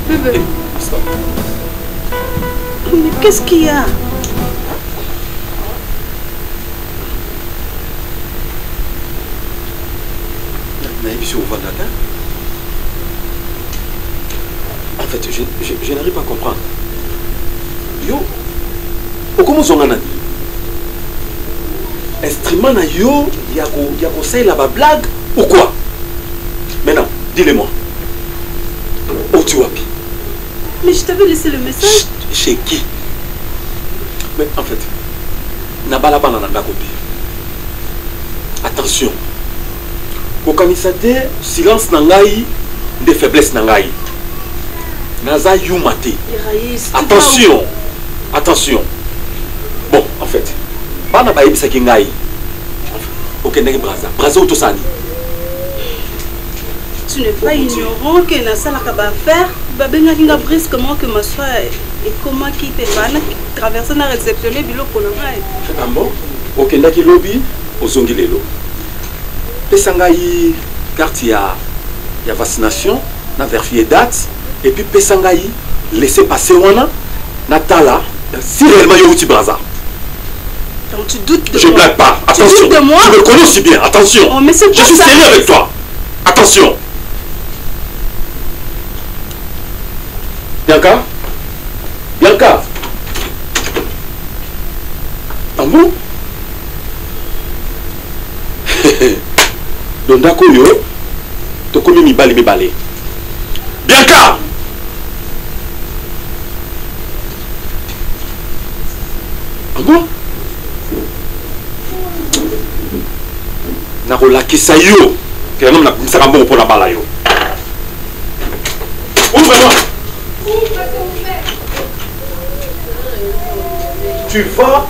Bébé. Stop. Mais qu'est-ce qu'il y a? En fait, je n'arrive pas à comprendre. Yo, comment on a dit? Instrument na yo, yako say la blague ou quoi? Maintenant, dis-le-moi. Où tu vas? Mais je t'avais laissé le message. Chez qui? Mais en fait, Nabala Banananda copie. Attention. Kokanisate, silence nangai, de faiblesse nangai. Naza yumate. Attention. Attention. Bon, en fait, Bana Baïb Sakingai. Ok, n'est Braza. Braza Otosani. Tu n'es pas ignorant que na sala kaba faire, babenga kinga brusquement que ma soeur et comment qui peut pas traverser na réceptionner bilo kolongai. Ah bon? Ok, ndaki lobby, ozongi lelo. Pesangai carte ya vaccination, na vérifier date et puis Pesangai laisser passer wana Natala si réellement yo uti Braza. Donc tu doutes de Je moi. blague pas. Attention. Tu doutes de moi? Tu me connais aussi bien. Attention. Oh, mais c'est je suis sérieux avec toi. Attention. Bianca? Bianca? Ah bon? Dondako yo, tokomi mibale. Bianca! Ah bon? Nakolakisa yo. Que non nakumisaka mbongo mpona bala yo. Ouvre-moi! Tu vas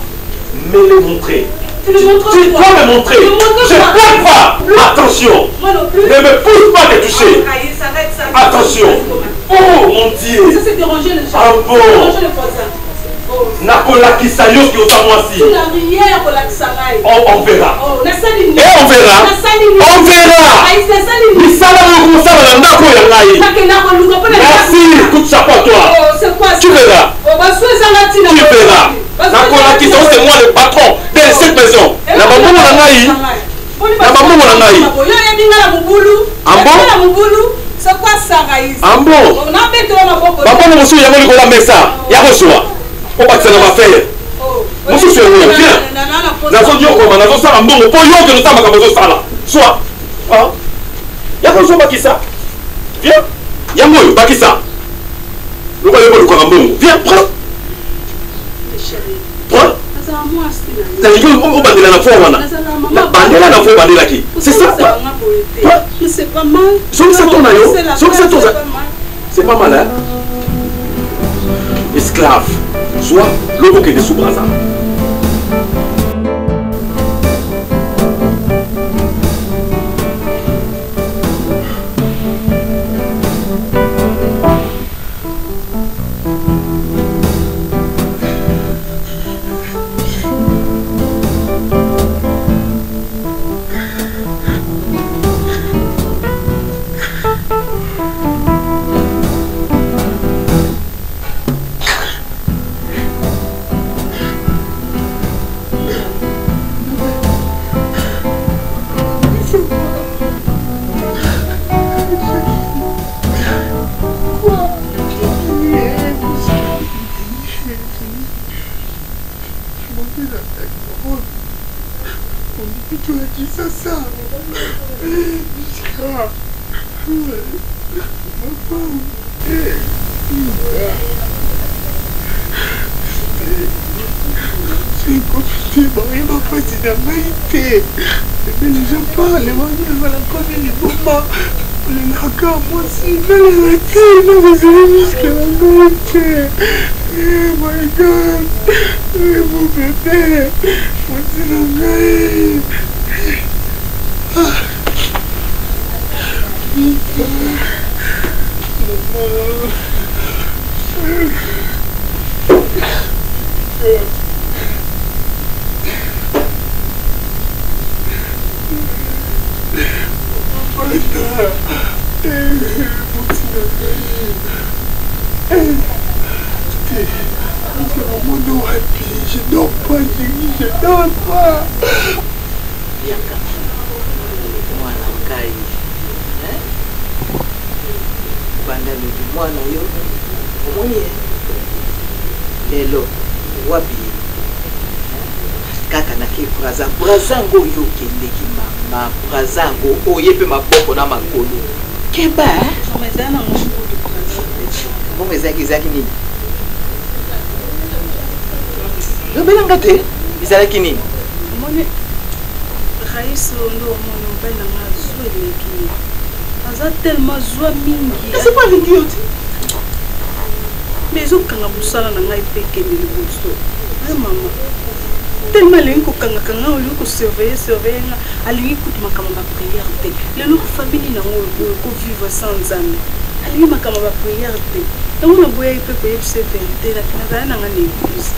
me le montrer. Tu dois me montrer. Je ne pas. Attention. Ne me pousse pas de toucher. Attention. Oh mon Dieu. Ça c'est déranger les gens. Ah bon. Déranger les voisins. Nakolakisa yo ki otamwasi. Tu n'as rien pour la Sarai. On verra. Oh, Et on verra. On verra. Misala yo kosala na ndako ya ngai. Merci. Coup de chapeau à toi. Tu verras. Tu verras. Nakolakisa c'est moi le patron de cette maison. Na maman na ngai. Na maman na ngai. Ambo. C'est quoi Sarai? Ambo. On a fait toi ma boko. Papa mo musu ya ngoli ko la mesa. Ya kosoa. On va te faire. Monsieur, c'est bien. Nazo Dioko, nazo sala mbongo, po yo que nous sommes comme sala. Soit. Ah. Ya ko soba kisa. Viens. Ya moyo bakisa. Nous va le ko mbongo. Viens, prends. Prends. Na yo o bandela na fo wana. Na bandela na fo bandela ki. C'est ça. C'est pas mal. C'est pas mal, hein? Esclave. Soit l'homme qui est sous bras. Brazango yo kendeki mama Brazango oyepe maboko na makolo keba omezana mshukudu Brazango omezaki zaki nini Lobelanga te izalaki nini mone Rais ndo mone mbena mazwe leki aza tellement joie mingi c'est pas l'idiot mais zo kanga musala na ngai peke ni liboso maman tellement les gens qui surveiller alingi kutu makama ba prière te lelo famille na ngo ko vivre sans âme alingi makama ba prière te donc na boya ipe ko yebse vérité la kana na ngani église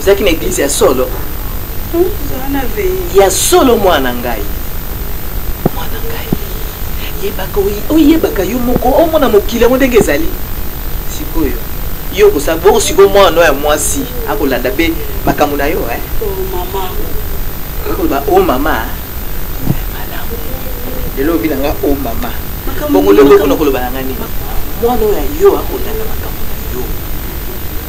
zaki na église ya solo zana ve ya solo mwana ngai yebaka oyebaka yo moko omona mokili ngo ndenge ezali sikoyo yo kosa bo siko mwana ya mwasi akolanda be makambo na yo oh mama lelo binanga oh mama bongo lelo kuna koloba ngani mwana ya yo akolanda makambo na yo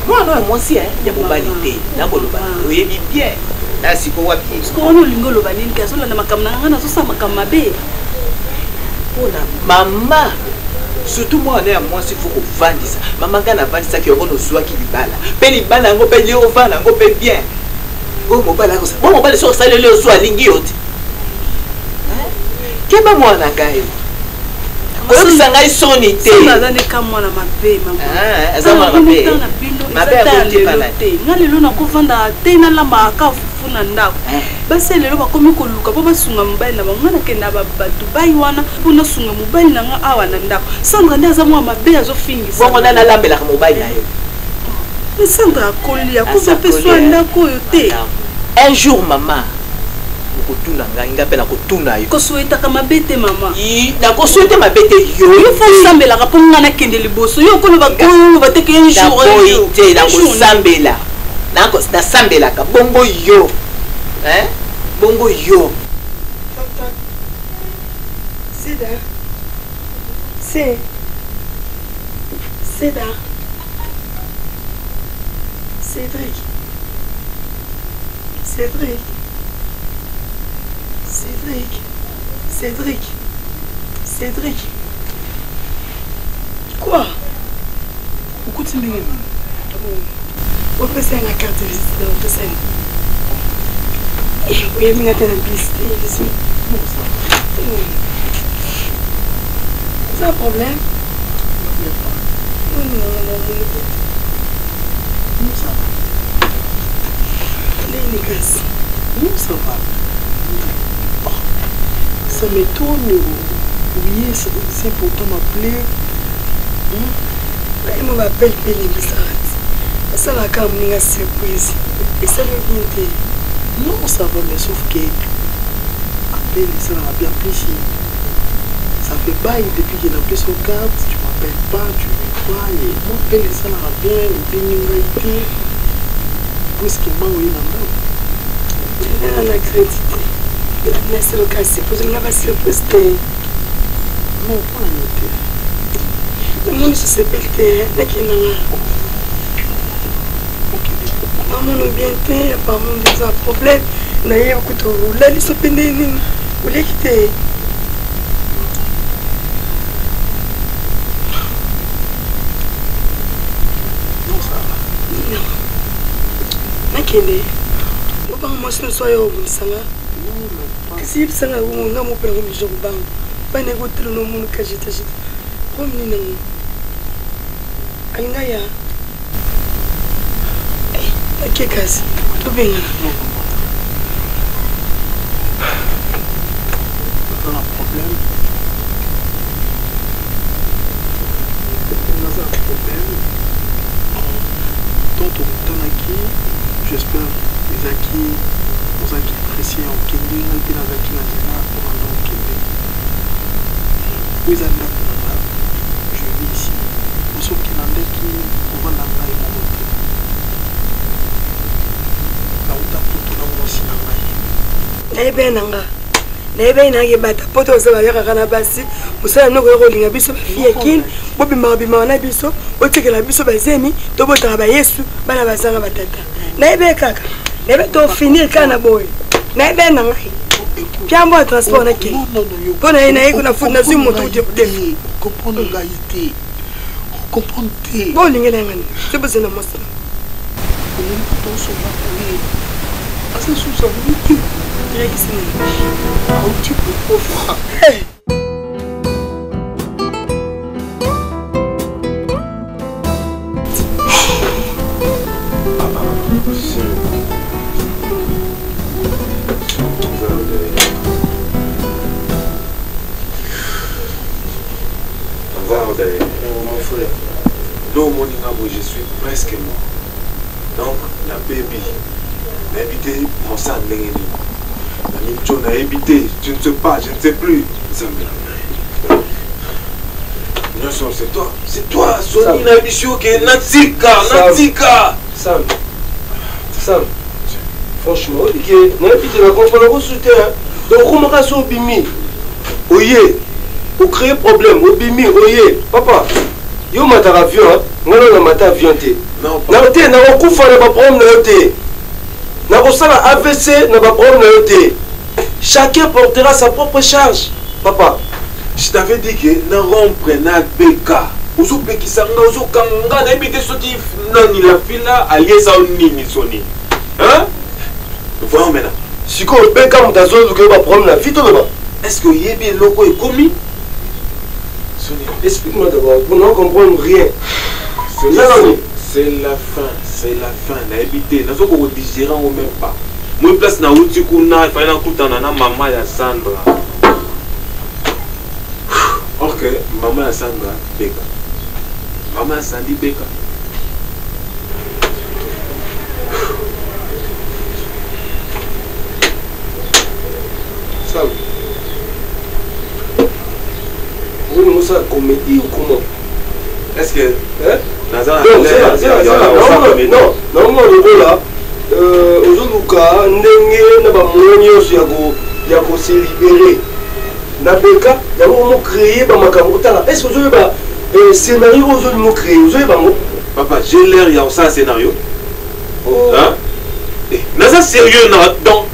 mwana ya mwasi ya mobali te na koloba oyebi bien na siko wapi siko ono lingo loba nini kaso landa makambo na ngana so sa makambo mabe mama surtout moi on est à moi s'il faut qu'on vende ça maman quand on vend ça qui on soit qui libala pe libala ngo pe lio vend ngo pe bien oh mobala ko ça bon mobala sur ça le soit lingi yote keba moi na ngai ko sanga isoni te ça na ne ka mwana mabe mama azama mabe mabe aboti pana te ngale lo na ko venda te na lamba ka funa ndako basi lelo bakomi koluka po basunga mobali na bango nakenda badubai wana mpona sunga mobali na nga awa na ndako Sandra nde aza mwa mabe azofingisa bongo nana alambelaka mobali na yo Sandra akoli akoza mpe swa ndako oyo te un jour mama okotuna ngai nga mpe nakotuna yo kosuetaka mabe te mama nakosuete mabe te yo fo osambelaka mpo nga nakende liboso yo koloba koloba teke un jour te nakosambela nasambelaka bongo yo bongo yo Seda Seda Cédric Cédric Cédric Cédric Cédric quoi pourquoi tu m'aimes on peut faire la carte de visite on peut faire oui mais attends la piste c'est un problème non ça va les gars non ça va ça m'étonne oui c'est pourtant m'appeler il m'appelle Pélé ça va quand même une surprise et ça veut bien dire non ça va mais sauf que appelle ça va bien plus ça fait bail depuis qu'il a pris son carte tu m'appelles pas tu me crois et moi appelle ça va bien et puis une puisque moi oui on a crédité mais c'est le cas c'est pour une surprise non pas la noter le monde se s'appelle maman nous bien te pas mon des problème na yé okuto la liso pende nini ule kite non ça va nakende oba mo sino so yo bunisanga kasi bisanga ngo mo pela ngo jogo bang ba ne go tilo no mo ka jita jita ko mini nang alinga ya ok kasi to benga pas un problème donc on aquí j'espère les acquis aux acquis appréciés en Kenya et puis les acquis nationaux pour un long Kenya oui ça je vis ici nous sommes Kinandais qui on va l'envoyer mon côté la route à tout le monde aussi n'envoyer nanga nebe nange bata poto za bayaka kana basi musala noko yolinga biso bafie kin bobima bima na biso otekela biso bazemi to botaka ba Yesu bana bazanga batata nebe kaka nebe to finir kana boy nebe nanga Piambo transport na ki pona ina iko na funa zimu moto de comprendre gaité comprendre te bo lingela ngani sebuze na mosa on ton so va oui asa sous ça vous un petit peu pauvre. Oh mon frère, l'eau mon je suis presque mort. Donc la baby, n'habitez mon sang n'engagé. Tu n'as évité, je ne sais pas, je ne sais plus. C'est toi, Sony Nabisho qui est Natsika. Sam, franchement, on a évité la conférence au terrain. Donc, comment on a sauvé Bimi? Oye, pour créer problème, au Bimi, oye, papa, yo mata avion, on a mata avion. Non, on a pas problème. AVC n'a pas problème. Chacun portera sa propre charge, papa. Je t'avais dit que nous rompre na BK. Ozo pekisanga ozo kanga na bité soti nani la fila aliesa nini soni. Hein? Voyons maintenant. Si ko BK mutazo que pas problème la vie to là. Est-ce que yebi loko est commis? Soni, explique-moi d'abord, pour ne comprendre rien. C'est la fin, c'est la fin. Na bité, nazo ko digérer ou même pas. moi place na uti kuna fallait na kutana na mama ya Sandra. OK, mama ya Sandra Beka. Mama ya Sandy Beka. Sam. Vous nous ça comédie ou comment? Est-ce que non, non, le là Ozoluka ndenge na ba monyo ya ko se libérer na beka ya mo créer ba makambo tala. Est-ce que vous ba scénario ozolu mo créer ozolu ba mo papa j'ai l'air ya ça scénario hein naza sérieux na donc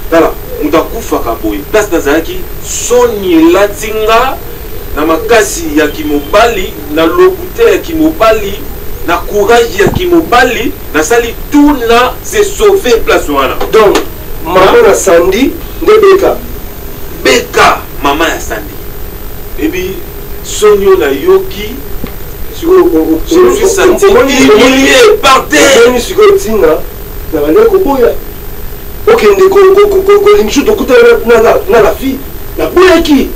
tala mutakufa kaboy place nazaki soni latinga na makasi ya kimobali na lobute ya kimobali na courage ya kimobali na sali tout na se sauver place wana. Donc maman na Sandy nde Beka maman ya Sandy ebi sonio na yoki je me suis senti humilié par terre. Je suis continue na bande ko boya okende ko lingisho to kuta na la fille na boya ki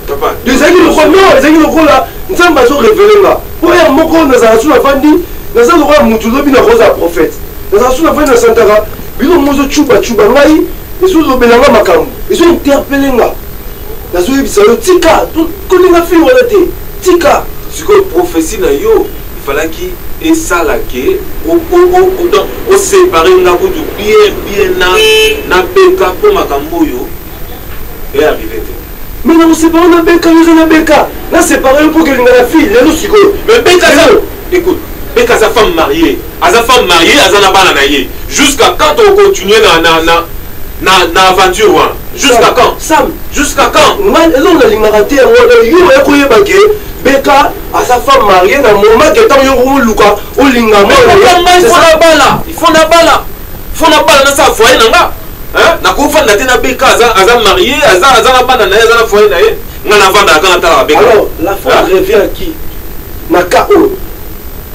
papa des amis le roi non les amis le roi là nous sommes pas révélés là boya moko na za suna fandi na za le roi mutu lobi na rosa prophète na za suna fandi na santara bino mozo chuba ngai ezo lobelanga makambo ezo interpeller nga na zo yebisa yo tika ko linga fille wala te tika siko prophétie na yo il fallait qui et ça là que au séparer nga ko bien na Beka pour makambo yo et arrivé. Mais non, c'est pas on a Beka, nous on a Beka. Là, c'est pareil pour que la fille, les nous mais Beka, écoute, Beka, sa femme mariée, à sa femme mariée, à sa femme mariée. Jusqu'à quand on continue na aventure, jusqu'à quand? Sam, jusqu'à quand? Man, là on a l'imaraté, on a eu bagué. Beka, à sa femme mariée, dans le moment que tant yo luka, au lingama. Il faut la balle, il faut la balle dans sa foyer nanga. Hein? Na kufa na tena Beka aza marié, aza na bana na aza na foyer na ye. Ngana vanda quand ta Beka. Alors, la femme revient à qui? Na KO.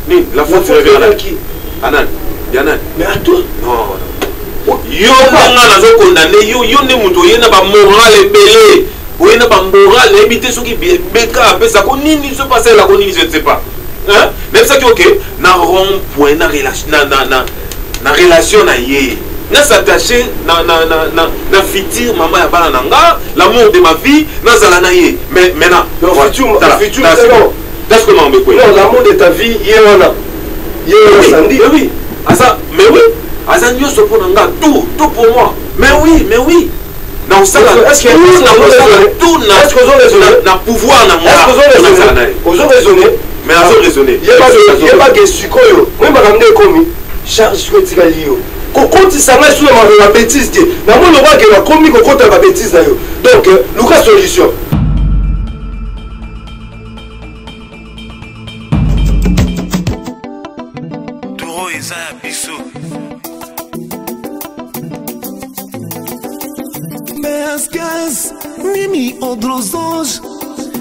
Ni, la femme revient à qui? Anan. Yanan. Mais à toi? Non. Yo ngana zo condamné, yo ne muto yena ba moral ebele. Oyena ba moral ebité soki Beka apesa ko nini se passer là ko nini je ne sais pas. Hein? Même ça qui OK, na rond point na relation na relation na ye. Na s'attacher na futur maman ya bana nanga l'amour de ma vie na zala na ye mais maintenant le futur that's comment on me quoi non l'amour de ta vie yéwana Sandy oui asa mais oui asa nyoso pour nanga tout pour moi mais oui na osala est-ce que tout na pouvoir na moi ozo raisonner mais ozo raisonner yeba que sikoyo moi makamde komi charge sikoyo tikali yo kokotisa ngai sur la bêtise te na moi le roi que la komi kokota ba bêtise na yo donc Lucas solution toro eza ya biso Mescas mimi odrosange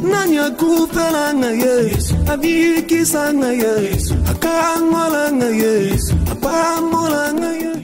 nani akupela ngaye abikisa ngaye akangola ngaye apambola ngaye